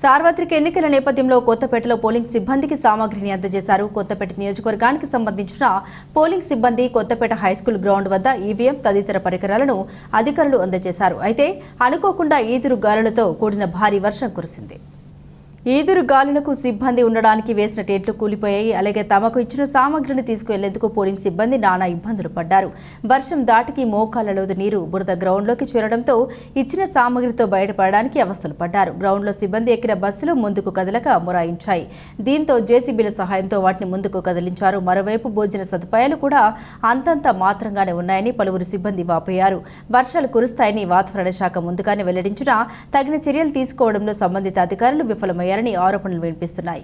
సార్వత్రిక ఎన్నికల నేపథ్యంలో కొత్తపేటలో పోలింగ్ సిబ్బందికి సామగ్రిని అందజేశారు. కొత్తపేట నియోజకవర్గానికి సంబంధించిన పోలింగ్ సిబ్బంది కొత్తపేట హైస్కూల్ గ్రౌండ్ వద్ద ఈవీఎం తదితర పరికరాలను అధికారులు అందజేశారు. అయితే అనుకోకుండా ఈదురు గాలులతో కూడిన భారీ వర్షం కురిసింది. ఈదురు గాలులకు సిబ్బంది ఉండడానికి వేసిన టెంట్లు కూలిపోయాయి. అలాగే తమకు ఇచ్చిన సామగ్రిని తీసుకువెళ్లేందుకు పోలింగ్ సిబ్బంది నానా ఇబ్బందులు పడ్డారు. వర్షం దాటికి మోకాళ్లలో నీరు బురద గ్రౌండ్లోకి చేరడంతో ఇచ్చిన సామగ్రితో బయటపడడానికి అవస్థలు పడ్డారు. గ్రౌండ్లో సిబ్బంది ఎక్కిన బస్సులు ముందుకు కదలక మొరాయించాయి. దీంతో జేసీబీల సహాయంతో వాటిని ముందుకు కదిలించారు. మరోవైపు భోజన సదుపాయాలు కూడా అంతంత మాత్రంగానే ఉన్నాయని పలువురు సిబ్బంది వాపోయారు. వర్షాలు కురుస్తాయని వాతావరణ శాఖ ముందుగానే వెల్లడించినా తగిన చర్యలు తీసుకోవడంలో సంబంధిత అధికారులు విఫలమయ్యారు. ఆరోపణలు వినిపిస్తున్నాయి.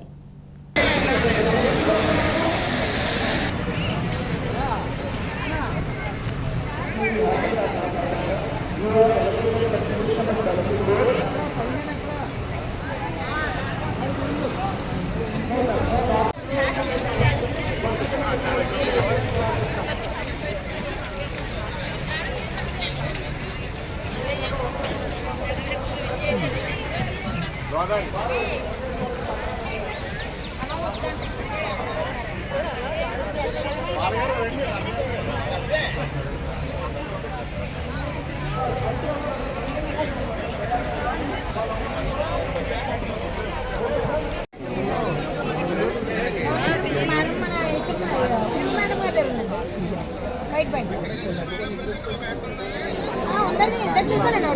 చూసాను